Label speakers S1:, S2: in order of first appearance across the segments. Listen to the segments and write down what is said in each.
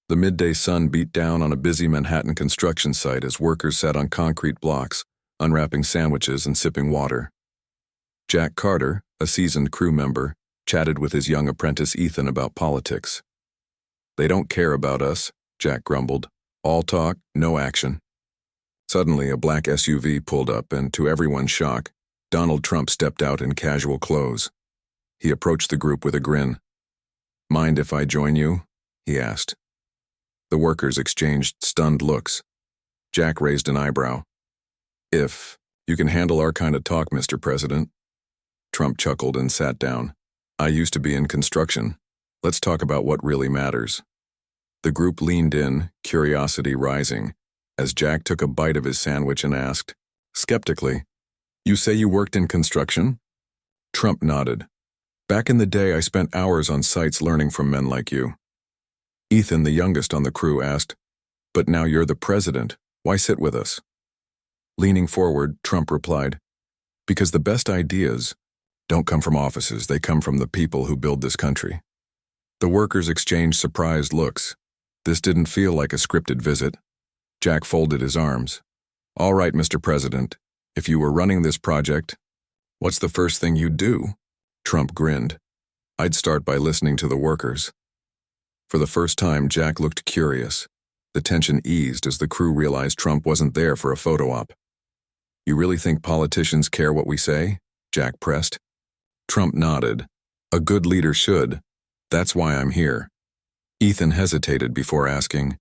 S1: The midday sun beat down on a busy Manhattan construction site as workers sat on concrete blocks, unwrapping sandwiches and sipping water. Jack Carter, a seasoned crew member, chatted with his young apprentice Ethan about politics. "They don't care about us," Jack grumbled. "All talk, no action." Suddenly, a black SUV pulled up, and to everyone's shock, Donald Trump stepped out in casual clothes. He approached the group with a grin. "Mind if I join you?" he asked. The workers exchanged stunned looks. Jack raised an eyebrow. "If you can handle our kind of talk, Mr. President." Trump chuckled and sat down. "I used to be in construction. Let's talk about what really matters." The group leaned in, curiosity rising, as Jack took a bite of his sandwich and asked, skeptically, "You say you worked in construction?" Trump nodded. "Back in the day, I spent hours on sites learning from men like you." Ethan, the youngest on the crew, asked, "But now you're the president. Why sit with us?" Leaning forward, Trump replied, "Because the best ideas don't come from offices, they come from the people who build this country." The workers exchanged surprised looks. This didn't feel like a scripted visit. Jack folded his arms. "All right, Mr. President, if you were running this project, what's the first thing you'd do?" Trump grinned. "I'd start by listening to the workers." For the first time, Jack looked curious. The tension eased as the crew realized Trump wasn't there for a photo op. "You really think politicians care what we say?" Jack pressed. Trump nodded. "A good leader should. That's why I'm here." Ethan hesitated before asking,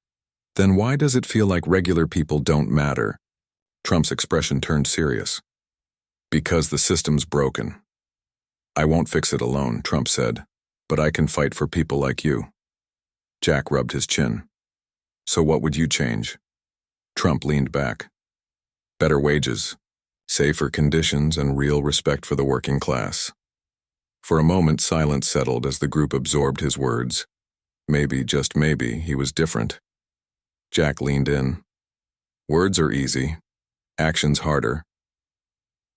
S1: "Then why does it feel like regular people don't matter?" Trump's expression turned serious. "Because the system's broken." "I won't fix it alone," Trump said, "but I can fight for people like you." Jack rubbed his chin. "So what would you change?" Trump leaned back. "Better wages, safer conditions, and real respect for the working class." For a moment, silence settled as the group absorbed his words. Maybe, just maybe, he was different. Jack leaned in. "Words are easy. Action's harder."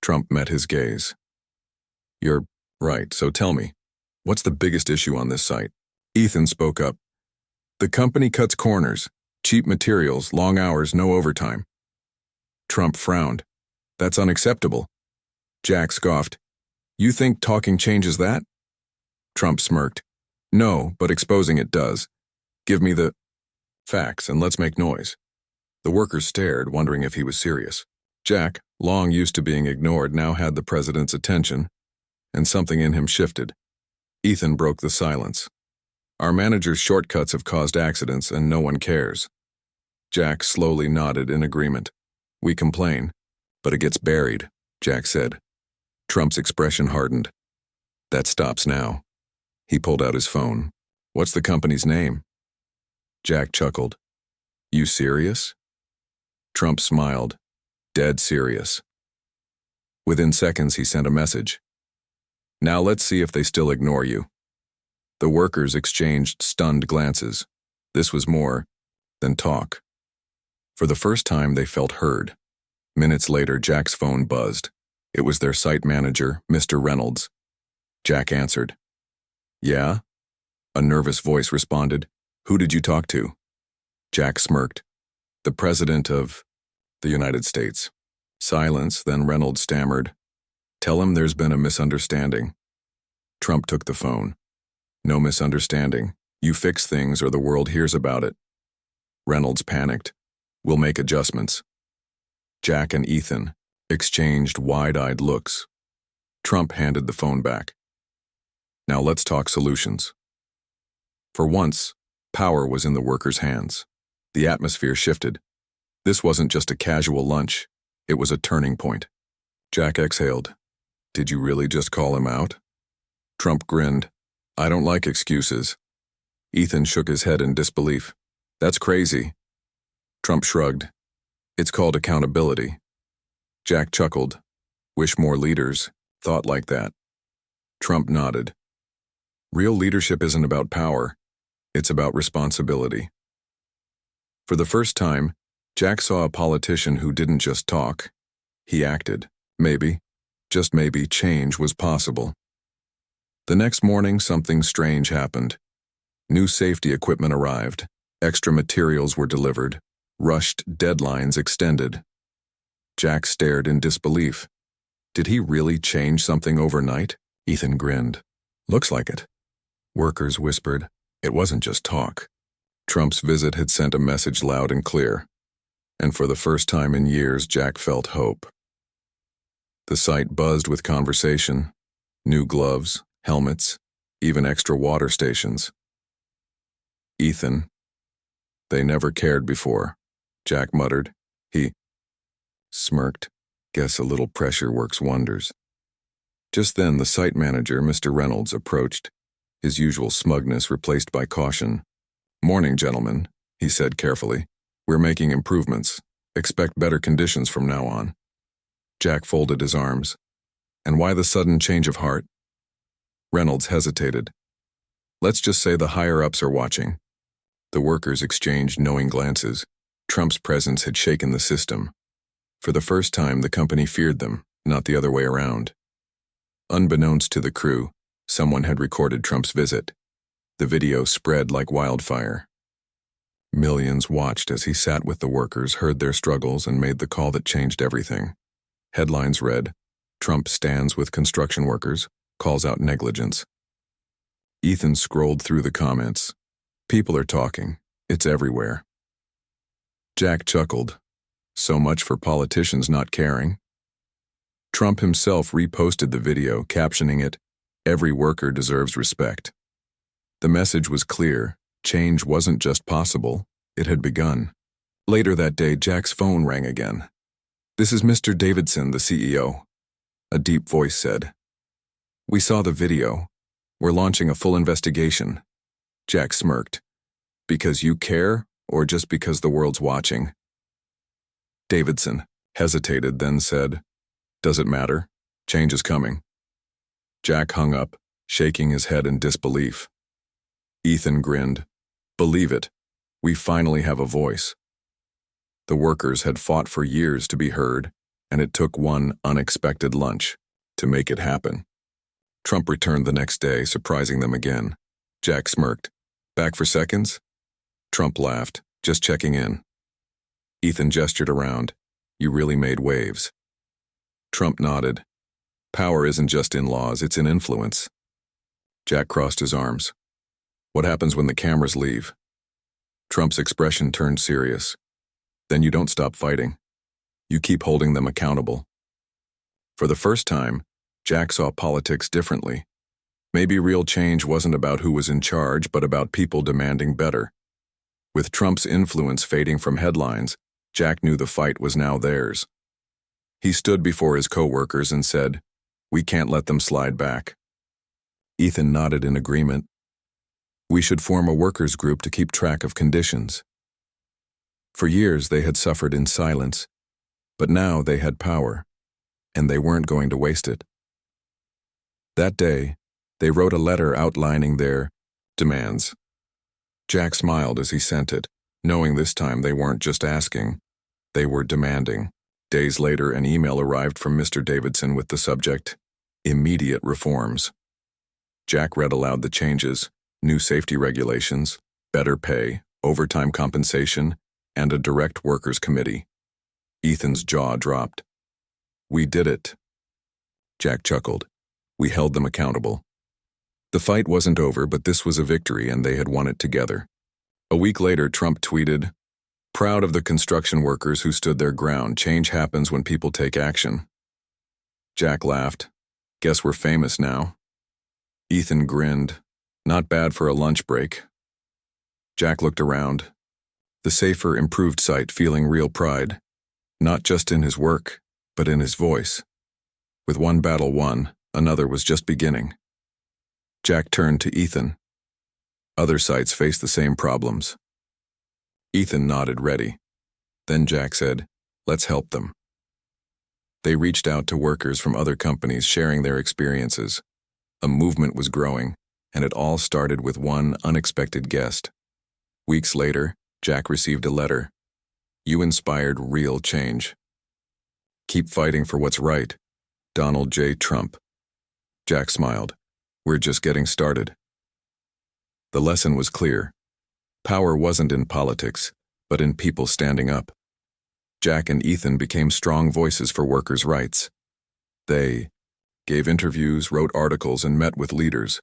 S1: Trump met his gaze. "You're right, so tell me, what's the biggest issue on this site?" Ethan spoke up. "The company cuts corners, cheap materials, long hours, no overtime." Trump frowned. "That's unacceptable." Jack scoffed. "You think talking changes that?" Trump smirked. "No, but exposing it does. Give me the facts and let's make noise." The workers stared, wondering if he was serious. Jack, long used to being ignored, now had the president's attention, and something in him shifted. Ethan broke the silence. "Our manager's shortcuts have caused accidents, and no one cares." Jack slowly nodded in agreement. "We complain, but it gets buried," Jack said. Trump's expression hardened. "That stops now." He pulled out his phone. "What's the company's name?" Jack chuckled. "You serious?" Trump smiled. "Dead serious." Within seconds, he sent a message. "Now let's see if they still ignore you." The workers exchanged stunned glances. This was more than talk. For the first time, they felt heard. Minutes later, Jack's phone buzzed. It was their site manager, Mr. Reynolds. Jack answered. "Yeah?" A nervous voice responded. "Who did you talk to?" Jack smirked. "The President of the United States." Silence, then Reynolds stammered. "Tell him there's been a misunderstanding." Trump took the phone. "No misunderstanding. You fix things or the world hears about it." Reynolds panicked. "We'll make adjustments." Jack and Ethan exchanged wide-eyed looks. Trump handed the phone back. "Now let's talk solutions." For once, power was in the workers' hands. The atmosphere shifted. This wasn't just a casual lunch. It was a turning point. Jack exhaled. "Did you really just call him out?" Trump grinned. "I don't like excuses." Ethan shook his head in disbelief. "That's crazy." Trump shrugged. "It's called accountability." Jack chuckled. "Wish more leaders thought like that." Trump nodded. "Real leadership isn't about power. It's about responsibility." For the first time, Jack saw a politician who didn't just talk. He acted. Maybe, just maybe, change was possible. The next morning, something strange happened. New safety equipment arrived. Extra materials were delivered, rushed deadlines extended. Jack stared in disbelief. Did he really change something overnight? Ethan grinned. Looks like it. Workers whispered. It wasn't just talk. Trump's visit had sent a message loud and clear. And for the first time in years, Jack felt hope. The site buzzed with conversation. New gloves, helmets, even extra water stations. Ethan. They never cared before, Jack muttered. He smirked. Guess a little pressure works wonders. Just then, the site manager, Mr. Reynolds, approached, his usual smugness replaced by caution. Morning, gentlemen, he said carefully. We're making improvements. Expect better conditions from now on. Jack folded his arms. And why the sudden change of heart? Reynolds hesitated. Let's just say the higher-ups are watching. The workers exchanged knowing glances. Trump's presence had shaken the system. For the first time, the company feared them, not the other way around. Unbeknownst to the crew, someone had recorded Trump's visit. The video spread like wildfire. Millions watched as he sat with the workers, heard their struggles, and made the call that changed everything. Headlines read, Trump stands with construction workers, calls out negligence. Ethan scrolled through the comments. People are talking. It's everywhere. Jack chuckled. So much for politicians not caring. Trump himself reposted the video, captioning it, Every worker deserves respect. The message was clear. Change wasn't just possible, it had begun. Later that day, Jack's phone rang again. This is Mr. Davidson, the CEO. A deep voice said. We saw the video. We're launching a full investigation. Jack smirked. Because you care, or just because the world's watching? Davidson hesitated, then said, Does it matter? Change is coming. Jack hung up, shaking his head in disbelief. Ethan grinned. Believe it, we finally have a voice. The workers had fought for years to be heard, and it took one unexpected lunch to make it happen. Trump returned the next day, surprising them again. Jack smirked. Back for seconds? Trump laughed. Just checking in. Ethan gestured around. You really made waves. Trump nodded. Power isn't just in laws, it's in influence. Jack crossed his arms. What happens when the cameras leave? Trump's expression turned serious. Then you don't stop fighting. You keep holding them accountable. For the first time, Jack saw politics differently. Maybe real change wasn't about who was in charge, but about people demanding better. With Trump's influence fading from headlines, Jack knew the fight was now theirs. He stood before his co-workers and said, We can't let them slide back. Ethan nodded in agreement. We should form a workers' group to keep track of conditions. For years they had suffered in silence, but now they had power, and they weren't going to waste it. That day, they wrote a letter outlining their demands. Jack smiled as he sent it, knowing this time they weren't just asking, they were demanding. Days later, an email arrived from Mr. Davidson with the subject, Immediate Reforms. Jack read aloud the changes, new safety regulations, better pay, overtime compensation, and a direct workers' committee. Ethan's jaw dropped. We did it. Jack chuckled. We held them accountable. The fight wasn't over, but this was a victory, and they had won it together. A week later, Trump tweeted, Proud of the construction workers who stood their ground. Change happens when people take action. Jack laughed. Guess we're famous now. Ethan grinned. Not bad for a lunch break. Jack looked around. The safer, improved site feeling real pride. Not just in his work, but in his voice. With one battle won, another was just beginning. Jack turned to Ethan. Other sites face the same problems. Ethan nodded ready. Then Jack said, Let's help them. They reached out to workers from other companies sharing their experiences. A movement was growing, and it all started with one unexpected guest. Weeks later, Jack received a letter. You inspired real change. Keep fighting for what's right. Donald J. Trump. Jack smiled. We're just getting started. The lesson was clear. Power wasn't in politics, but in people standing up. Jack and Ethan became strong voices for workers' rights. They gave interviews, wrote articles, and met with leaders.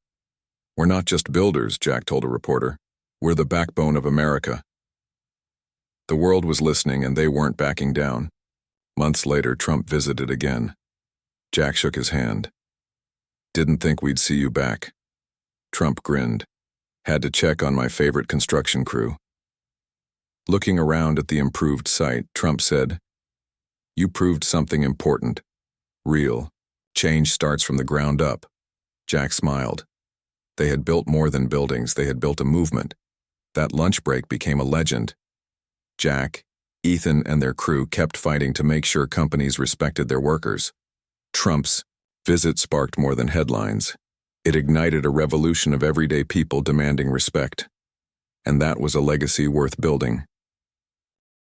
S1: "We're not just builders," Jack told a reporter. "We're the backbone of America." The world was listening, and they weren't backing down. Months later, Trump visited again. Jack shook his hand. "Didn't think we'd see you back." Trump grinned. "Had to check on my favorite construction crew." Looking around at the improved site, Trump said, "You proved something important. Real. Change starts from the ground up." Jack smiled. They had built more than buildings, they had built a movement. That lunch break became a legend. Jack, Ethan, and their crew kept fighting to make sure companies respected their workers. Trump's visit sparked more than headlines. It ignited a revolution of everyday people demanding respect. And that was a legacy worth building.